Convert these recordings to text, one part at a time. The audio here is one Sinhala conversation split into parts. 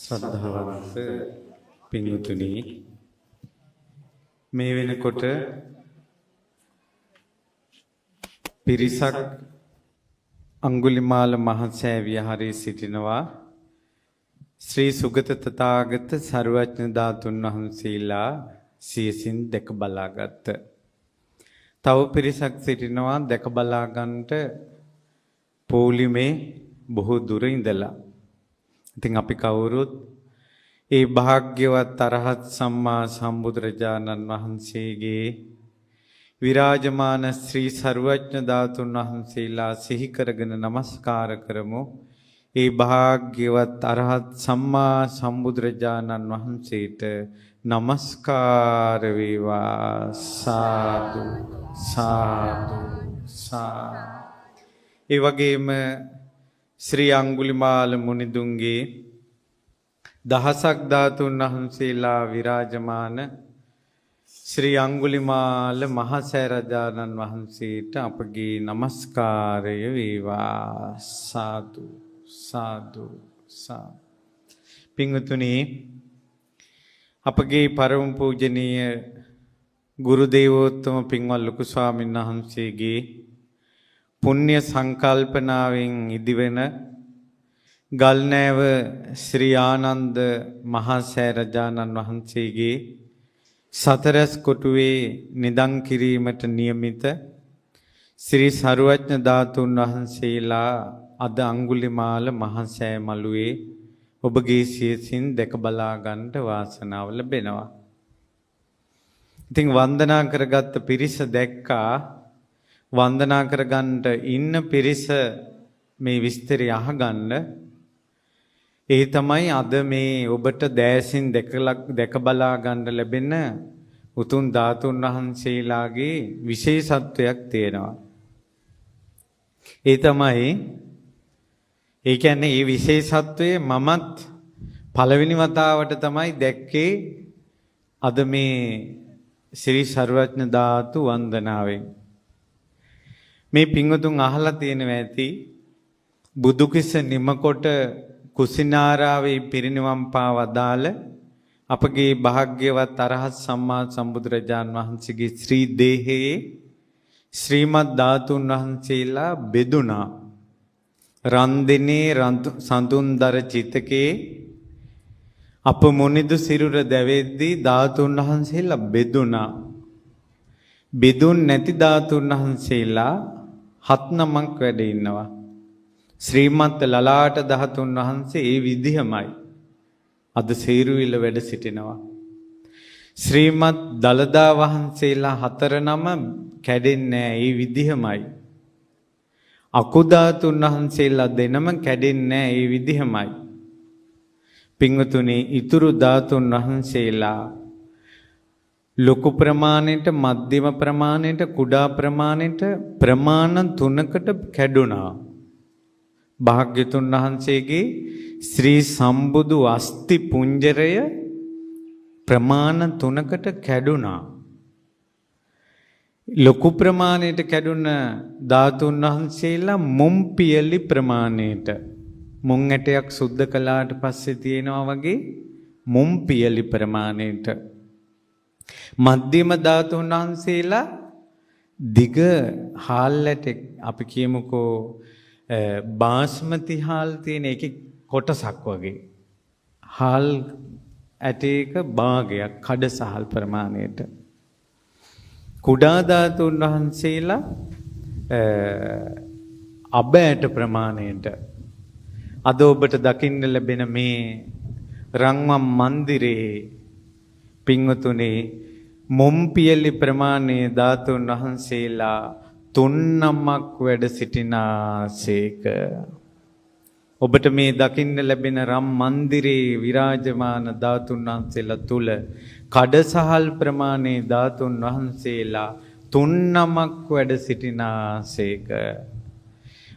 ශ්‍රද්ධාවන්ත පින්වතුනි, මේ වෙනකොට පිරිසක් අඟුලිමාල මහසෑ විහාරයේ සිටිනවා. ශ්‍රී සුගත තථාගත සර්වඥ ධාතුන් වහන්සේලා සියසින් දැක බලාගත්. තව පිරිසක් සිටිනවා දැක බලා ගන්නට පොලිමේ බොහෝ දුර ඉඳලා. ඉතින් අපි කවුරුත් ඒ භාග්‍යවත් අරහත් සම්මා සම්බුදුරජාණන් වහන්සේගේ විරාජමාන ශ්‍රී සර්වඥ ධාතුන් වහන්සේලා සිහි කරගෙන නමස්කාර කරමු. ඒ භාග්‍යවත් අරහත් සම්මා සම්බුදුරජාණන් වහන්සේට නමස්කාර වේවා. සාදු සාදු සාදු. ඒ වගේම ශ්‍රී අඟුලිමාල මුනිදුන්ගේ දහසක් ධාතුන් වහන්සේලා විරාජමාන ශ්‍රී අඟුලිමාල මහසෑරජාණන් වහන්සේට අපගේ නමස්කාරය වේවා. සාදු සාදු සාදු. පින්වතුනි, අපගේ පරම පූජනීය ගුරු දේවෝත්තම පින්වත් ලොකු ස්වාමීන් වහන්සේගේ පුණ්‍ය සංකල්පනාවෙන් ඉදිවෙන ගල්නෑව ශ්‍රී ආනන්ද මහසෑරජාණන් වහන්සේගේ සතරස් කොටුවේ නිදන් කිරීමට නියමිත ශ්‍රී සර්වඥ ධාතුන් වහන්සේලා අද අඟුලිමාල මහසෑ මළුවේ ඔබගේ සියසින් දැක බලා ගන්නට වාසනාව ලැබෙනවා. ඉතින් වන්දනා කරගත්ත පිරිස දැක්කා. වන්දනා කරගන්නට ඉන්න පිරිස මේ විස්තරය අහගන්න. ඒ තමයි අද මේ ඔබට දෑසින් දැක බලා ගන්න ලැබෙන උතුම් ධාතුන් වහන්සේලාගේ විශේෂත්වයක් තියෙනවා. ඒ තමයි, ඒ කියන්නේ මේ විශේෂත්වය මමත් පළවෙනි වතාවට තමයි දැක්කේ අද මේ ශ්‍රී සර්වඥ ධාතු වන්දනාවෙන්. මේ පින්වතුන් අහලා තියෙනවා ඇති, බුදුකිස නිමකොට කුසිනාරාවේ පිරිනිවන් පා වදාළ අපගේ භාග්‍යවත් අරහත් සම්මා සම්බුදුරජාන් වහන්සේගේ ශ්‍රී දේහයේ ශ්‍රීමත් ධාතුන් වහන්සේලා බෙදුණා. රන්දිනේ සඳුන්දර චිතකේ අප මුනිදු සිරුර දැවෙද්දී ධාතුන් වහන්සේලා බෙදුණා. බෙදුන් නැති ධාතුන් වහන්සේලා 7 නමක් වැඩ ඉන්නවා. ශ්‍රීමත් ලලාට ධාතුන් වහන්සේ ඒ විදිහමයි අද සේරුවිල වැඩ සිටිනවා. ශ්‍රීමත් දලදා වහන්සේලා 4 නම කැඩෙන්නේ ඒ විදිහමයි. අකුධාතුන් වහන්සේලා 2 නම කැඩෙන්නේ ඒ විදිහමයි. පින්වතුනි, ඊතුරු ධාතුන් වහන්සේලා ලොකු ප්‍රමාණයට, මධ්‍යම ප්‍රමාණයට, කුඩා ප්‍රමාණයට ප්‍රමාණ 3කට කැඩුණා. භාග්‍යතුන් වහන්සේගේ ශ්‍රී සම්බුදු අස්ති පුංජරය ප්‍රමාණ 3කට කැඩුණා. ලොකු ප්‍රමාණයට කැඩුණ ධාතුන් වහන්සේලා මුම් පියලි ප්‍රමාණයට, මුං ඇටයක් සුද්ධ කළාට පස්සේ තියෙනවා වගේ මුම් පියලි ප්‍රමාණයට. මධ්‍යම ධාතුන් වහන්සේලා දිග හාල් ඇටෙක්, අපි කියමුකෝ බාස්මති හාල් තියෙන එකේ කොටසක් වගේ හාල් ඇටයක භාගයක් කඩසහල් ප්‍රමාණයට. කුඩා ධාතුන් වහන්සේලා අබ ඇට ප්‍රමාණයට. අද ඔබට දකින්න ලැබෙන මේ රන්වන් මන්දිරයේ පින්වතුනි, මොම්පියලි ප්‍රමාණයේ ධාතුන් වහන්සේලා 3 නමක් වැඩ සිටිනාසේක. ඔබට මේ දකින්න ලැබෙන රම් මන්දිරේ විරාජමාන ධාතුන් වහන්සේලා තුල කඩසහල් ප්‍රමාණයේ ධාතුන් වහන්සේලා 3 නමක් වැඩ සිටිනාසේක.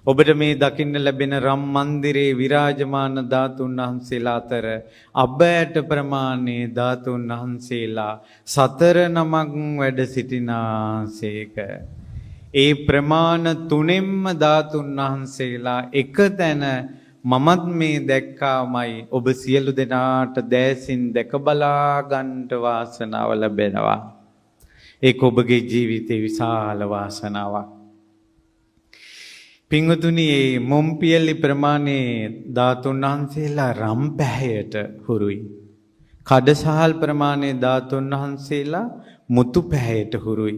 ඔබට මේ දකින්න ලැබෙන රම් මන්දිරේ විරාජමාන ධාතුන් වහන්සේලා අතර අබෑට ප්‍රමාණයේ ධාතුන් වහන්සේලා 4 නමක් වැඩ සිටිනාසේක. ඒ ප්‍රමාණ 3ෙන්ම ධාතුන් වහන්සේලා එක තැන මමත් මේ දැක්කාමයි ඔබ සියලු දෙනාට දෑසින් දැක බලා ගන්නට වාසනාව ලැබෙනවා. ඒක ඔබගේ ජීවිතේ විශාල වාසනාවක්. පින්වතුනි, මේ මොම්පියලි ප්‍රමාණයේ ධාතුන් වහන්සේලා රම් පැහැයට හුරුයි. කඩසහල් ප්‍රමාණයේ ධාතුන් වහන්සේලා මුතු පැහැයට හුරුයි.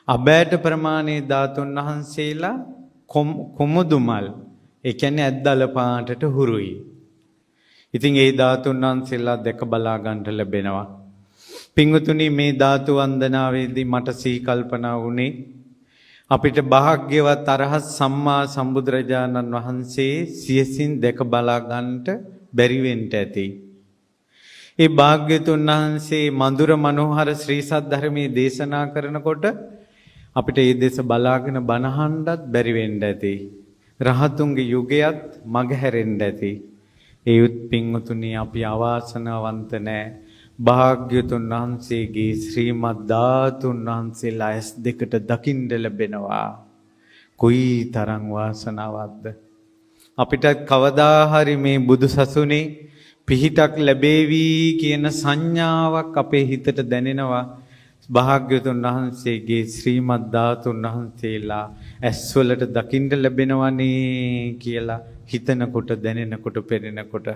අබෑට ප්‍රමාණයේ ධාතුන් වහන්සේලා කුමුදු මල්, ඒ කියන්නේ ඇද්දල පාටට හුරුයි. ඉතින් ඒ ධාතුන් වහන්සේලා දැක බලා ගන්නට ලැබෙනවා. පින්වතුනි, මේ ධාතු වන්දනාවේදී මට සිහි කල්පනා වුණේ අපිට භාග්‍යවත් අරහත් සම්මා සම්බුදුරජාණන් වහන්සේ සියසින් දැක බලා ගන්නට බැරි වෙන්න ඇති. ඒ භාග්‍යතුන් වහන්සේ මధుර මනෝහර ශ්‍රී සද්ධර්මයේ දේශනා කරනකොට අපිට මේ දේශ බලාගෙන බණහන්ඩත් බැරි වෙන්න ඇති. රහතුන්ගේ යුගයත් මගහැරෙන්න ඇති. ඒ පින්වතුනි, අපි අවාසනාවන්ත නැහැ. භාග්‍යතුන් වහන්සේගේ ශ්‍රීමත් ධාතුන් වහන්සේලා ඇස් දෙකට දකින්න ලැබෙනවා. කොයි තරම් වාසනාවක්ද. අපිට කවදා හරි මේ බුදු සසුනේ පිහිටක් ලැබේවි කියන සංඥාවක් අපේ හිතට දැනෙනවා. භාග්‍යතුන් වහන්සේගේ ශ්‍රීමත් ධාතුන් වහන්සේලා ඇස්වලට දකින්න ලැබෙනවනේ කියලා හිතනකොට, දැනෙනකොට, පෙනෙනකොට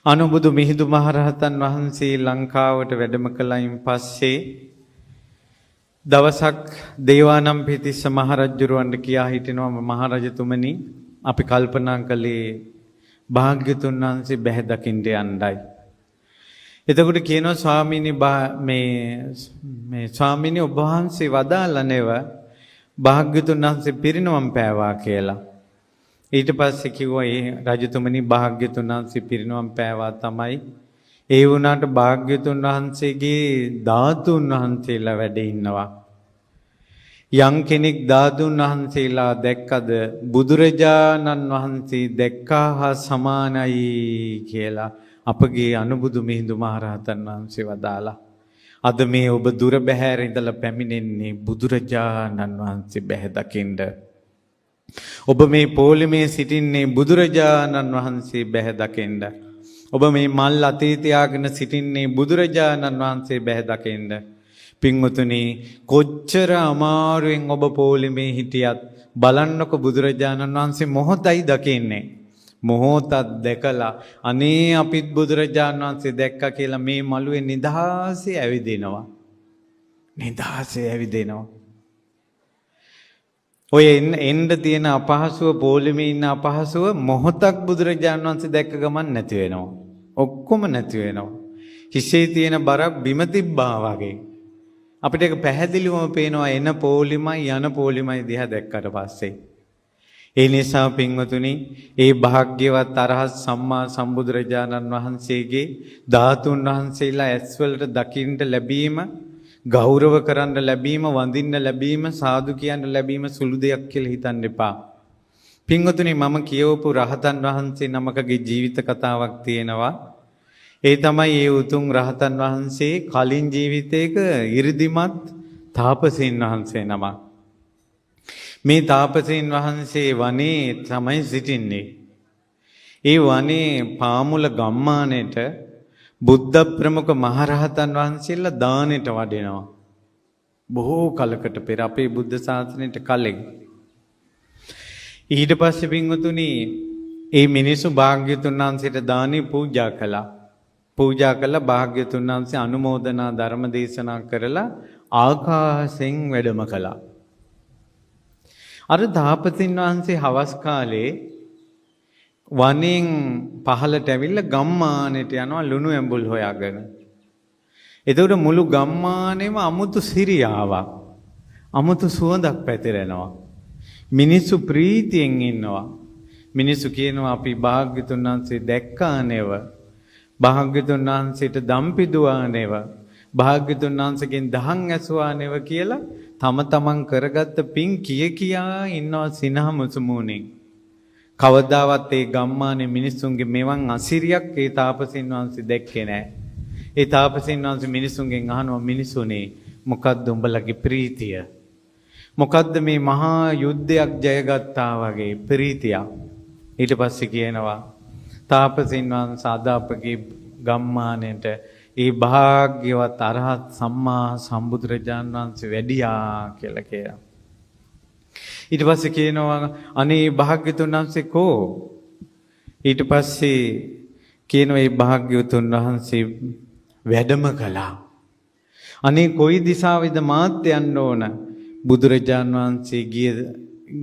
අනුබුදු මිහිඳු මහරහතන් වහන්සේ ලංකාවට වැඩම කළයින් පස්සේ දවසක් දේවානම්පියතිස්ස මහරජුරවන්ට කියා හිටිනවා, මහරජතුමනි, අපි කල්පනා කළේ භාග්‍යතුන් වහන්සේ බැහැ දකින්න යන්නයි. එතකොට කියනවා, ස්වාමීනි ඔබ වහන්සේ වදාලා නෙව භාග්‍යතුන් වහන්සේ පිරිනවම් පෑවා කියලා. ඊට පස්සේ කිව්වා, ඒ රජතුමනි, භාග්‍යතුන් වහන්සේ පිරිනවම් පෑවා තමයි. ඒ වුණාට භාග්‍යතුන් වහන්සේගේ ධාතුන් වහන්සේලා වැඩ ඉන්නවා. යම් කෙනෙක් ධාතුන් වහන්සේලා දැක්කද බුදුරජාණන් වහන්සේ දැක්කා හා සමානයි කියලා අපගේ අනුබුදු මිහිඳු මහරහතන් වහන්සේ වදාලා. අද මේ ඔබ දුර බැහැර ඉඳලා පැමිණෙන්නේ බුදුරජාණන් වහන්සේ බැහැ දකින්න. ඔබ මේ පොළොමේ සිටින්නේ බුදුරජාණන් වහන්සේ බැහැ දකින්න. ඔබ මේ මල් අතේ තියාගෙන සිටින්නේ බුදුරජාණන් වහන්සේ බැහැ දකින්න. පින්වතුනි, කොච්චර අමාරුවෙන් ඔබ පොළොමේ හිටියත් බලන්නකො බුදුරජාණන් වහන්සේ මොහොතයි දකින්නේ. මොහොතක් දැකලා අනේ අපිත් බුදුරජාණන් වහන්සේ දැක්කා කියලා මේ මළුවේ නිදහසේ ඇවිදිනවා. නිදහසේ ඇවිදිනවා. ඔය එන්න තියෙන අපහසුව, පොළොමේ ඉන්න අපහසුව මොහොතක් බුදුරජාණන් වහන්සේ දැක්ක ගමන් නැති වෙනවා. ඔක්කොම නැති වෙනවා. හිසේ තියෙන බරක් බිම තිබ්බා වගේ. අපිට ඒක පැහැදිලිවම පේනවා එන පොළොමයි යන පොළොමයි දිහා දැක්කට පස්සේ. ඒ නිසා පින්වතුනි, ඒ භාග්‍යවත් අරහත් සම්මා සම්බුදුරජාණන් වහන්සේගේ ධාතුන් වහන්සේලා ඇස්වලට දකින්න ලැබීම, ගෞරව කරන්න ලැබීම, වඳින්න ලැබීම, සාදු කියන්න ලැබීම සුළු දෙයක් කියලා හිතන්න එපා. පින්වතුනි, මම කියවපු රහතන් වහන්සේ නමකගේ ජීවිත කතාවක් තියෙනවා. ඒ තමයි ඒ උතුම් රහතන් වහන්සේ කලින් ජීවිතයක 이르දිමත් තාපසීන් වහන්සේ නමක්. මේ තාපසීන් වහන්සේ වනේ තමයි සිටින්නේ. ඒ වනේ පාමුල ගම්මානයේට බුද්ධ ප්‍රමුඛ මහරහතන් වහන්සේලා දානෙට වඩිනවා. බොහෝ කලකට පෙර, අපේ බුද්ධ ශාසනයට කලින්. ඊට පස්සේ පින්වතුනි, ඒ මිනිස්සු භාග්‍යතුන් වහන්සේට දානෙ පූජා කළා. පූජා කළා භාග්‍යතුන් වහන්සේ අනුමෝදනා ධර්ම දේශනා කරලා ආකාශයෙන් වැඩම කළා. අර තාපසීන් වහන්සේ හවස් කාලේ වනෙන් පහළට ඇවිල්ලා ගම්මානයට යනවා ලුණු ඇඹුල් හොයාගෙන. එතකොට මුළු ගම්මානෙම අමුතු සිරියාවක්, අමුතු සුවඳක් පැතිරෙනවා. මිනිස්සු ප්‍රීතියෙන් ඉන්නවා. මිනිස්සු කියනවා අපි භාග්‍යතුන් වහන්සේ දැක්කා නේව. භාග්‍යතුන් වහන්සේට දම්පිදුවා නේව. භාග්‍යතුන් වහන්සේගෙන් දහම් ඇසුවා නේව කියලා තම තමන් කරගත්ත පින් කියා ඉන්නවා සිනහ මුසුමුණින්. කවදාවත් ඒ ගම්මානේ මිනිස්සුන්ගේ මෙවන් අසිරියක් ඒ තාපසීන් වහන්සේ දැක්කේ නැහැ. ඒ තාපසීන් වහන්සේ මිනිස්සුන්ගෙන් අහනවා, මිනිසුනේ මොකද්ද උඹලගේ ප්‍රීතිය? මොකද්ද මේ මහා යුද්ධයක් ජයගත්තා වගේ ප්‍රීතියක්? ඊට පස්සේ කියනවා තාපසින් වහන්සේ අද අපගේ ගම්මානයට ඒ භාග්‍යවත් අරහත් සම්මා සම්බුදුරජාණන් වහන්සේ වැඩියා කියලා කියනවා. ඊට පස්සේ කියනවා අනේ භාග්‍යතුන් වහන්සේ කෝ? ඊට පස්සේ කියනවා මේ භාග්‍යවතුන් වහන්සේ වැඩම කළා. අනේ කොයි දිශාවෙද මාත් යන්න ඕන? බුදුරජාණන් වහන්සේ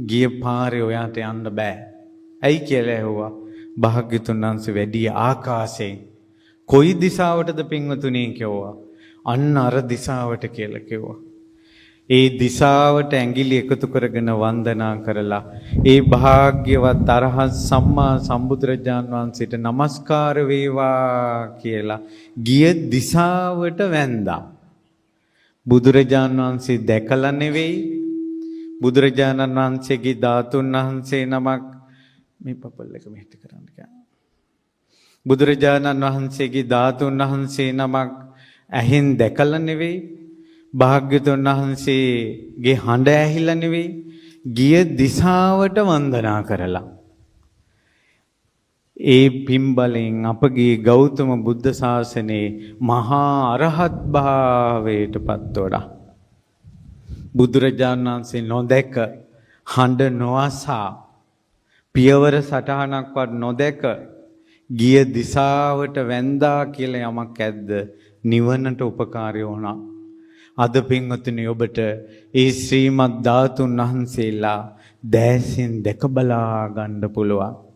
ගිය පාරේ ඔයාට යන්න බෑ. ඇයි කියලා ඇහුවා. භාග්‍යතුන් වහන්සේ වැඩි ආකාශයෙන්. කොයි දිශාවටද පින්වතුනි කිව්වා? අන්න අර දිශාවට කියලා කිව්වා. ඒ දිශාවට ඇඟිලි එකතු කරගෙන වන්දනා කරලා ඒ භාග්‍යවත් අරහත් සම්මා සම්බුදුරජාණන් වහන්සේට নমස්කාර වේවා කියලා ගිය දිශාවට වැන්දා. බුදුරජාණන් වහන්සේ දැකලා නෙවෙයි, බුදුරජාණන් වහන්සේගේ ධාතුන් වහන්සේ නමක් මේ පපල් එක මෙහෙට කරන්න කියලා. බුදුරජාණන් වහන්සේගේ ධාතුන් වහන්සේ නමක් ඇහෙන් දැකලා නෙවෙයි, භාග්‍යතුන් වහන්සේගේ හඬ ඇහිලා නෙවෙයි, ගිය දිශාවට වන්දනා කරලා ඒ පින්බලෙන් අපගේ ගෞතම බුද්ධ ශාසනයේ මහා අරහත් භාවයට පත් වුණා. බුදුරජාණන් වහන්සේ නොදැක, හඬ නොඅසා, පියවර සටහනක්වත් නොදැක ගිය දිශාවට වැන්දා කියලා යමක් ඇද්ද? නිවනට උපකාරී වුණා. අද පින්වතුනි ඔබට ඒ ශ්‍රීමත් ධාතුන් වහන්සේලා දැසින් දැක බලා ගන්න පුළුවන්.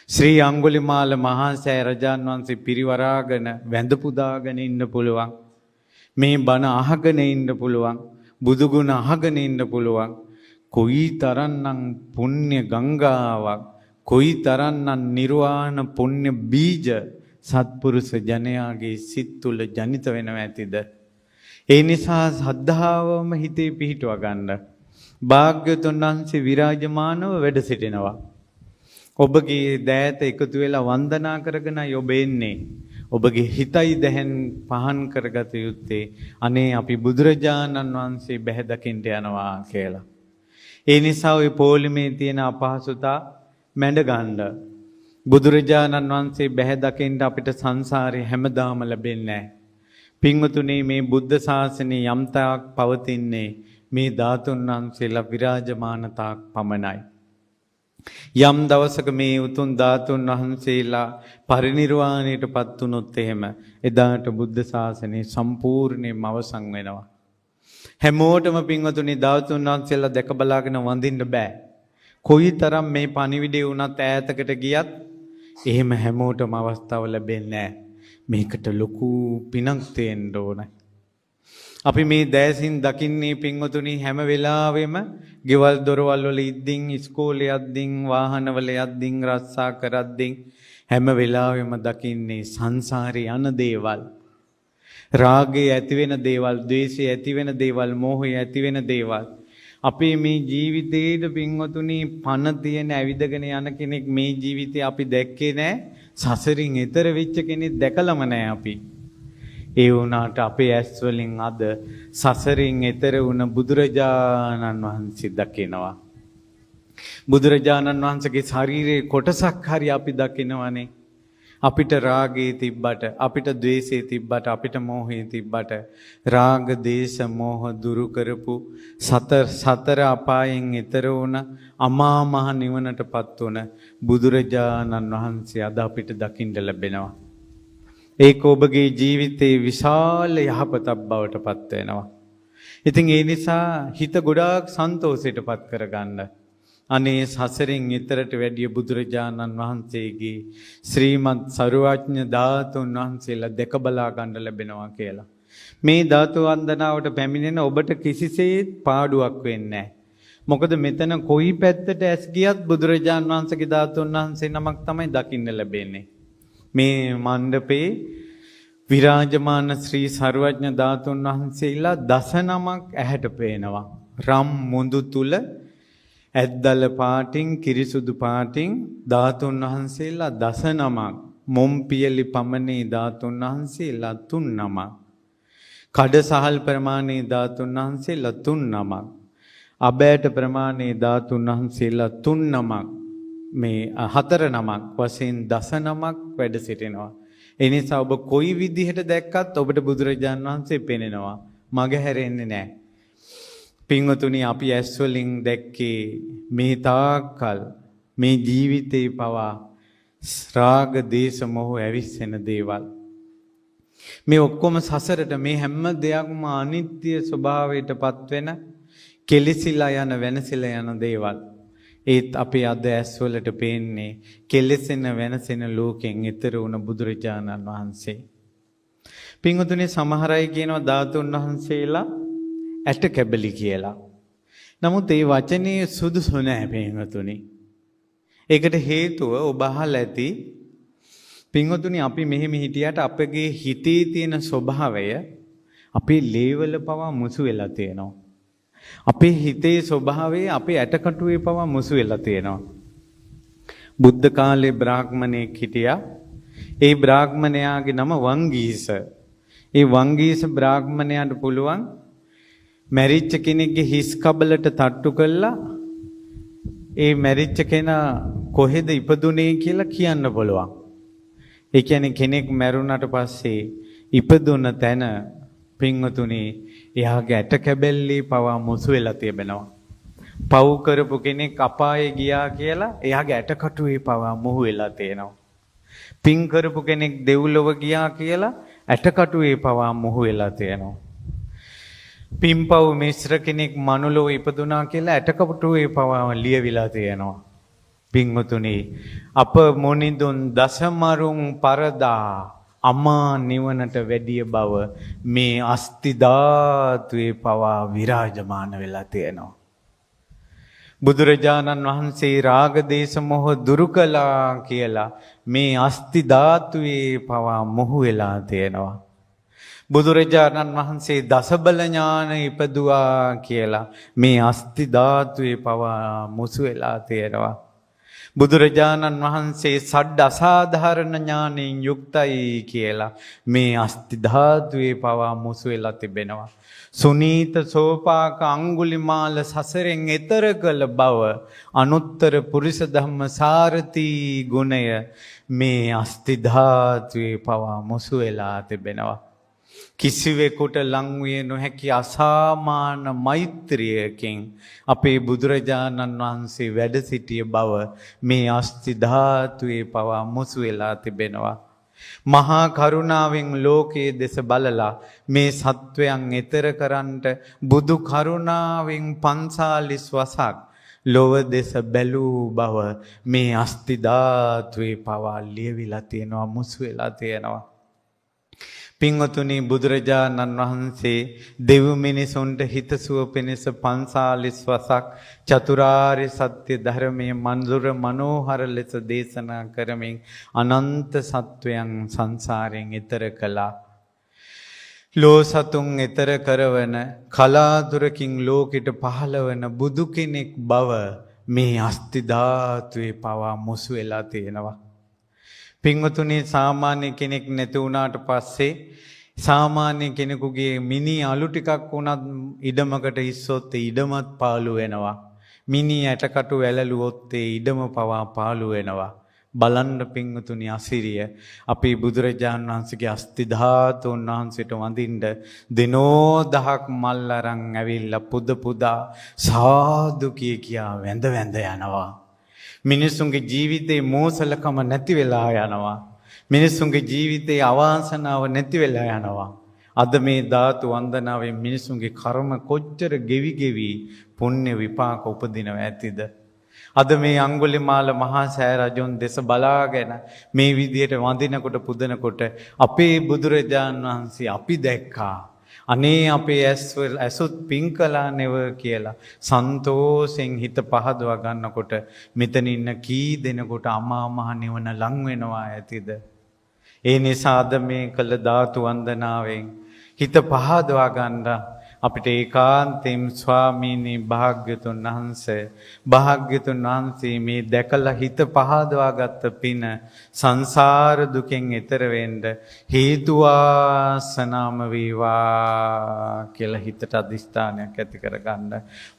ශ්‍රී අඟුලිමාල මහා සෑ රජාන් වහන්සේ පිරිවරාගෙන වැඳ පුදාගෙන ඉන්න පුළුවන්. මේ බණ අහගෙන ඉන්න පුළුවන්. බුදු ගුණ අහගෙන ඉන්න පුළුවන්. කොයි තරම්නම් පුණ්‍ය ගංගාවක්, කොයි තරම්නම් නිර්වාණ පුණ්‍ය බීජ සත්පුරුෂ ජනයාගේ සිත් තුළ ජනිත වෙනව ඇතිද? ඒ නිසා සද්ධාවම හිතේ පිහිටව ගන්න. භාග්‍යවතුන් වහන්සේ විරාජමානව වැඩ සිටිනවා. ඔබගේ දෑත එකතු වෙලා වන්දනා කරගෙනයි ඔබ එන්නේ. ඔබගේ හිතයි දැහැන් පහන් කරගත යුත්තේ අනේ අපි බුදුරජාණන් වහන්සේ බැහැ දකින්න යනවා කියලා. ඒ නිසා ওই පොලිමේ තියෙන අපහසුතා මැඩ ගන්න. බුදුරජාණන් වහන්සේ බැහැ දකින්න අපිට සංසාරේ හැමදාම ලැබෙන්නේ නැහැ. පින්වතුනි මේ බුද්ධ ශාසනය යම් තාක් පවතින්නේ මේ ධාතුන් වහන්සේලා විරාජමාන තාක් පමණයි. යම් දවසක මේ උතුම් ධාතුන් වහන්සේලා පරිනිර්වාණයට පත් වුණොත් එහෙම එදාට බුද්ධ ශාසනය සම්පූර්ණයෙන්ම අවසන් වෙනවා. හැමෝටම පින්වතුනි ධාතුන් වහන්සේලා දැක බලාගෙන වඳින්න බෑ. කොයිතරම් මේ පණිවිඩය වුණත් ඈතකට ගියත් එහෙම හැමෝටම අවස්ථාව ලැබෙන්නේ නැහැ. මේකට ලොකු පිනක් තියෙන්න ඕනේ. අපි මේ දැසින් දකින්නේ පින්වතුනි හැම වෙලාවෙම ගෙවල් දොරවල් වල ඉද්දින්, ඉස්කෝලේ යද්දින්, වාහන වල යද්දින්, රස්සා කරද්දින් හැම වෙලාවෙම දකින්නේ සංසාරේ යන දේවල්. රාගය ඇති වෙන දේවල්, ද්වේෂය ඇති වෙන දේවල්, මෝහය ඇති වෙන දේවල්. අපේ මේ ජීවිතේට පින්වතුනි පණ තියෙන ඇවිදගෙන යන කෙනෙක් මේ ජීවිතේ අපි දැක්කේ නැහැ. සසරින් එතර වෙච්ච කෙනෙක් දැකලම නැහැ අපි. ඒ වුණාට අපේ ඇස් වලින් අද සසරින් එතර වුණ බුදුරජාණන් වහන්සේ දකිනවා. බුදුරජාණන් වහන්සේගේ ශරීරයේ කොටසක් හරි අපි දකිනවනේ. අපිට රාගයේ තිබ්බට, අපිට ද්වේෂයේ තිබ්බට, අපිට මෝහයේ තිබ්බට රාග, දේශ, මෝහ දුරු කරපු සතර අපායෙන් එතර වුණ අමා මහ නිවනටපත් වුණ බුදුරජාණන් වහන්සේ අද අපිට දකින්න ලැබෙනවා. ඒක ඔබගේ ජීවිතේ විශාල යහපතක් බවට පත් වෙනවා. ඉතින් ඒ නිසා හිත ගොඩාක් සන්තෝෂයටපත් කරගන්න. අනේ සසරින් ඊතරට වැඩිය බුදුරජාණන් වහන්සේගේ ශ්‍රීමත් සරුවඥ ධාතුන් වහන්සේලා දැක බලා ගන්න ලැබෙනවා කියලා. මේ ධාතු වන්දනාවට පැමිණෙන ඔබට කිසිසේත් පාඩුවක් වෙන්නේ නැහැ. මොකද මෙතන කොයි පැත්තට ඇස් ගියත් බුදුරජාණන් වහන්සේගේ ධාතුන් වහන්සේ නමක් තමයි දකින්න ලැබෙන්නේ. මේ මණ්ඩපේ විරාජමාන ශ්‍රී සර්වඥ ධාතුන් වහන්සේලා 19ක් ඇහැට පේනවා. රම් මුඳු තුල ඇද්දල පාටින්, කිරිසුදු පාටින් ධාතුන් වහන්සේලා 19ක්. මොම්පියලි පමණේ ධාතුන් වහන්සේලා 3 නමක්. කඩසහල් ප්‍රමාණේ ධාතුන් වහන්සේලා 3 නමක්. අබෑට ප්‍රමාණේ ධාතුන් වහන්සේලා 3 නමක්. මේ හතර නමක් වශයෙන් දස නමක් වැඩ සිටිනවා. ඒ නිසා ඔබ කොයි විදිහට දැක්කත් ඔබට බුදුරජාන් වහන්සේ පෙනෙනවා. මග හැරෙන්නේ නැහැ. පින්වතුනි අපි ඇස් වලින් දැක්කේ මේ තාක්කල් මේ ජීවිතේ පවා රාග දේශ මොහ ඇවිස්සෙන දේවල්. මේ ඔක්කොම සසරට මේ හැම දෙයක්ම අනිත්‍ය ස්වභාවයටපත් වෙන කෙලිසිලා යන වෙනසිලා යන දේවල්. ඒත් අපේ අද ඇස්වලට පේන්නේ කෙලෙසෙන වෙනසෙන ලෝකෙන් ඈතර වුණ බුදුරජාණන් වහන්සේ. පින්වතුනි සමහර අය කියනවා ධාතුන් වහන්සේලා ඇට කැබලි කියලා. නමුත් ඒ වචනේ සුදුසු නෑ පින්වතුනි. ඒකට හේතුව ඔබ අහලා ඇති පින්වතුනි අපි මෙහෙම හිටියට අපගේ හිතේ තියෙන ස්වභාවය අපේ ලේවල පවා මුසු වෙලා තියෙනවා. අපේ හිතේ ස්වභාවය අපේ ඇටකටුවේ පවා මුසු වෙලා තියෙනවා. බුද්ධ කාලේ බ්‍රාහ්මණයෙක් හිටියා. ඒ බ්‍රාහ්මණයාගේ නම වංගීස. ඒ වංගීස බ්‍රාහ්මණයාට පුළුවන් මැරිච්ච කෙනෙක්ගේ හිස් කබලට තට්ටු කළා ඒ මැරිච්ච කෙනා කොහෙද ඉපදුනේ කියලා කියන්න පුළුවන්. ඒ කියන්නේ කෙනෙක් මැරුණාට පස්සේ ඉපදුන තැන පින්වතුනි එයාගේ ඇට කැබැල්ලේ පවා මුසු වෙලා තිබෙනවා. පව් කරපු කෙනෙක් අපායේ ගියා කියලා එයාගේ ඇටකටුවේ පවා මුහු වෙලා තියෙනවා. පින් කරපු කෙනෙක් දෙව්ලොව ගියා කියලා ඇටකටුවේ පවා මුහු වෙලා තියෙනවා. පින්පව් මිශ්‍ර කෙනෙක් මනුලොව ඉපදුනා කියලා ඇටකටුවේ පවා ලියවිලා තියෙනවා. පින්වතුනි අප මොනිදුන් දසමරුන් පරදා අමා නිවනට වැඩිය බව මේ අස්ති ධාතුවේ පවා විරාජමාන වෙලා තියෙනවා. බුදුරජාණන් වහන්සේ රාග දේශ මොහ දුරු කළා කියලා මේ අස්ති ධාතුවේ පවා මොහු වෙලා තියෙනවා. බුදුරජාණන් වහන්සේ දසබල ඥාන ඉපදුවා කියලා මේ අස්ති ධාතුවේ පවා මුසු වෙලා තියෙනවා. බුදුරජාණන් වහන්සේ සඩ්ඩ අසාධාරණ ඥානයෙන් යුක්තයි කියලා මේ අස්ති ධාතුවේ පවා මුසු වෙලා තිබෙනවා. සුනීත සෝපාක අඟුලිමාල සසරෙන් එතර කළ බව අනුත්තර පුරිස ධම්ම සාරති ගුණය මේ අස්ති ධාතුවේ පවා මුසු වෙලා තිබෙනවා. කිසිවෙකුට ලං විය නොහැකි අසාමාන මෛත්‍රියකින් අපේ බුදුරජාණන් වහන්සේ වැඩ සිටිය බව මේ අස්ති ධාතුවේ පවා මුසු වෙලා තිබෙනවා. මහා කරුණාවෙන් ලෝකයේ දෙස බලලා මේ සත්වයන් ඈතර කරන්නට බුදු කරුණාවෙන් 45 වසක් ලොව දෙස බැලූ බව මේ අස්ති ධාතුවේ පවා ලියවිලා තියෙනවා මුසු වෙලා තියෙනවා. පින්වතුනි බුදුරජාණන් වහන්සේ දෙව් මිනිසුන්ට හිතසුව පිණිස 45 වසක් චතුරාර්ය සත්‍ය ධර්මයේ මන්දුර මනෝහර ලෙස දේශනා කරමින් අනන්ත සත්වයන් සංසාරයෙන් ඈතර කළා. ලෝ සතුන් ඈතර කරවන කලාතුරකින් ලෝකෙට පහළවන බුදු කෙනෙක් බව මේ අස්ති ධාතුවේ පවා මුසු වෙලා තියෙනවා. පින්වතුනි සාමාන්‍ය කෙනෙක් නැති වුණාට පස්සේ සාමාන්‍ය කෙනෙකුගේ මිනි අලු ටිකක් වුණත් ඉඩමකට ඉස්සොත් ඉඩමත් පාළු වෙනවා. මිනි ඇටකටු වැළලුවොත් ඉඩම පවා පාළු වෙනවා. බලන්න පින්වතුනි අසිරිය අපේ බුදුරජාණන් වහන්සේගේ අස්ති ධාතුන් වහන්සේට වඳින්න දිනෝ දහක් මල් අරන් ඇවිල්ලා පුද පුදා සාදු කියා වැඳ වැඳ යනවා. මිනිසුන්ගේ ජීවිතේ මෝසලකම නැති වෙලා යනවා. මිනිසුන්ගේ ජීවිතේ අවාසනාව නැති වෙලා යනවා. අද මේ ධාතු වන්දනාවෙන් මිනිසුන්ගේ කර්ම කොච්චර ගෙවි ගෙවි පුණ්‍ය විපාක උපදිනව ඇතිද? අද මේ අඟුලිමාල මහා සෑ රජුන් දෙස බලාගෙන මේ විදියට වඳිනකොට පුදනකොට අපේ බුදුරජාණන් වහන්සේ අපි දැක්කා. අනේ අපේ ඇසුත් පින් කළා නෙව කියලා සන්තෝෂෙන් හිත පහදවා ගන්නකොට මෙතන ඉන්න කී දෙනෙකුට අමා මහ නිවන ලං වෙනවා ඇතිද? ඒ නිසා අද මේ කළ ධාතු වන්දනාවෙන් හිත පහදවා ගන්න අපිට ඒකාන්තයෙන් ස්වාමීනි භාග්‍යතුන් වහන්සේ මේ දැකලා හිත පහදවාගත්ත පින සංසාර දුකෙන් එතර වෙන්න හේතු වාසනාම වේවා කියලා හිතට අදිෂ්ඨානයක් ඇති කරගන්න.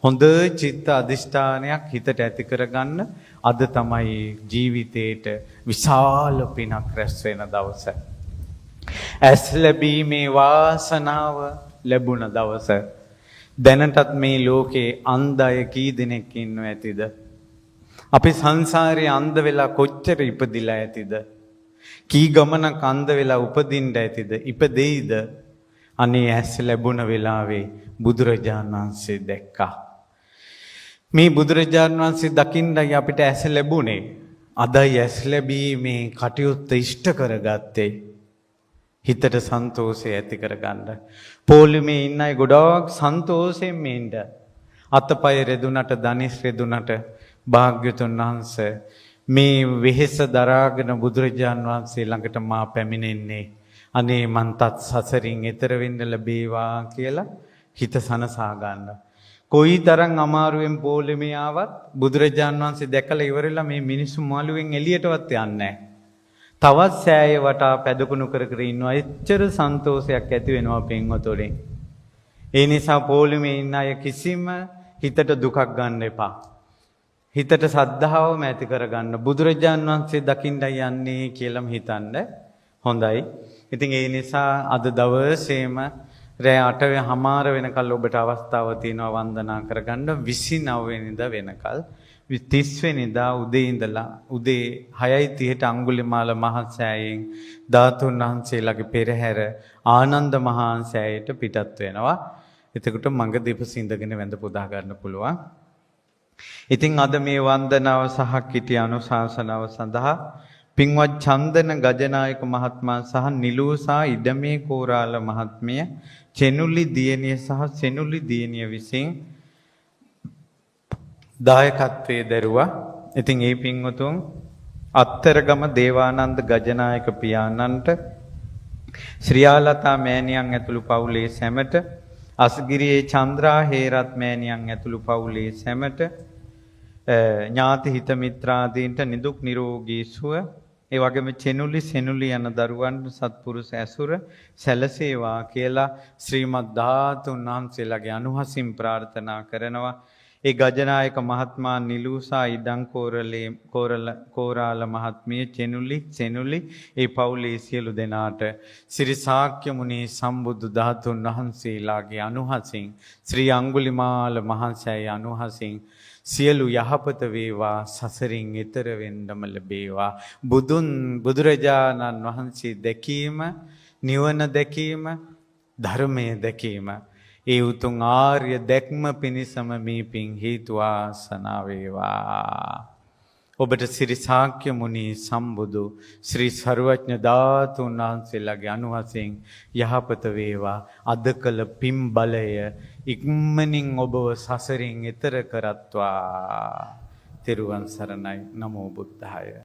හොඳ චිත්ත අදිෂ්ඨානයක් හිතට ඇති කරගන්න. අද තමයි ජීවිතේට විශාල පිනක් රැස් වෙන දවස. ඇස් ලැබීමේ වාසනාව ලැබුණ දවස. දැනටත් මේ ලෝකේ අන්ධ අය කී දෙනෙක් ඉන්නව ඇතිද? අපි සංසාරේ අන්ධ වෙලා කොච්චර ඉපදිලා ඇතිද? කී ගමනක් අන්ධ වෙලා උපදින්න ඇතිද? ඉපදෙයිද? අනේ ඇස් ලැබුණ වෙලාවේ බුදුරජාණන් වහන්සේ දැක්කා. මේ බුදුරජාණන් වහන්සේ දකින්නයි අපිට ඇස් ලැබුණේ. අදයි ඇස් ලැබීමේ කටයුත්ත ඉෂ්ට කරගත්තේ. හිතට සන්තෝෂය ඇති කරගන්න. පොලිමේ ඉන්න අය ගොඩාක් සන්තෝෂයෙන් ඉන්න. අතපය රෙදුනට ධනිස් රෙදුනට භාග්‍යතුන් වහන්සේ මේ වෙහෙස දරාගෙන බුදුරජාන් වහන්සේ ළඟට මා පැමිණෙන්නේ. අනේ මන්තත් සසරින් එතර වෙන්න ලැබේවා කියලා හිත සනසා ගන්න. කොයිතරම් අමාරුවෙන් පොලිමේ ආවත් බුදුරජාන් වහන්සේ දැකලා ඉවරලා මේ මිනිස්සු මාළුවෙන් එළියටවත් යන්නේ නැහැ. තවත් සෑය වටා පැදකුණු කර කර ඉන්නවා. එච්චර සන්තෝෂයක් ඇති වෙනවා පින්වතුනි. ඒ නිසා පොලිමේ ඉන්න අය කිසිම හිතට දුකක් ගන්න එපා. හිතට සද්ධාවම ඇති කරගන්න. බුදුරජාන් වහන්සේ දකින්නයි යන්නේ කියලාම හිතන්න. හොඳයි. ඉතින් ඒ නිසා අද දවසේම රෑ 8:00 වෙනකල් ඔබට අවස්ථාව තියෙනවා වන්දනා කරගන්න. 29 වෙනිදා වෙනකල් 30 වෙනිදා උදේ ඉඳලා උදේ 6:30ට අඟුලිමාල මහසෑයෙන් ධාතුන් වහන්සේලාගේ පෙරහැර ආනන්ද මහාසෑයට පිටත් වෙනවා. එතකොට මඟ දෙපස ඉඳගෙන වැඳ පුදා ගන්න පුළුවන්. ඉතින් අද මේ වන්දනාව සහ කිටි අනුශාසනාව සඳහා පින්වත් චන්දන ගජනායක මහත්මයා සහ නිලූසා ඉඩමේ කෝරාල මහත්මිය චෙනුලි දියණිය සහ සෙනුලි දියණිය විසින් දායකත්වයේ දරුවා. ඉතින් ඒ පින්වතුන් අත්තරගම දේවානන්ද ගජනායක පියාණන්ට ශ්‍රියාලතා මෑණියන් ඇතුළු පවුලේ සැමට අස්ගිරියේ චන්ද්‍රා හේරත් මෑණියන් ඇතුළු පවුලේ සැමට ඥාති හිත මිත්‍රාදීන්ට නිදුක් නිරෝගී සුව ඒ වගේම චෙනුලි සෙනුලි යන දරුවන් සත්පුරුෂ ඇසුර සැලසේවා කියලා ශ්‍රීමත් ධාතුන් වහන්සේලාගේ අනුහසින් ප්‍රාර්ථනා කරනවා. ඒ ගජනායක මහත්මයා නිලූසා ඉඩම් කෝරාල මහත්මිය චෙනුලි ඒ පවුලේ සියලු දෙනාට ශ්‍රී ශාක්‍ය මුනි සම්බුදු ධාතුන් වහන්සේලාගේ අනුහසින් ශ්‍රී අඟුලිමාල මහසෑය අනුහසින් සියලු යහපත වේවා සසරින් එතර වෙන්නම ලැබේවා. බුදුරජාණන් වහන්සේ දැකීම නිවන දැකීම ධර්මය දැකීම ඒ උතුම් ආර්ය දැක්ම පිණිසම මේ පින් හේතු වාසනා වේවා. ඔබට ශ්‍රී ශාක්‍ය මුනි සම්බුදු ශ්‍රී සර්වඥ ධාතුන් වහන්සේලාගේ අනුහසින් යහපත වේවා. අද කළ පින් බලය ඉක්මනින් ඔබව සසරින් එතර කරත්වා. තෙරුවන් සරණයි. නමෝ බුද්ධාය.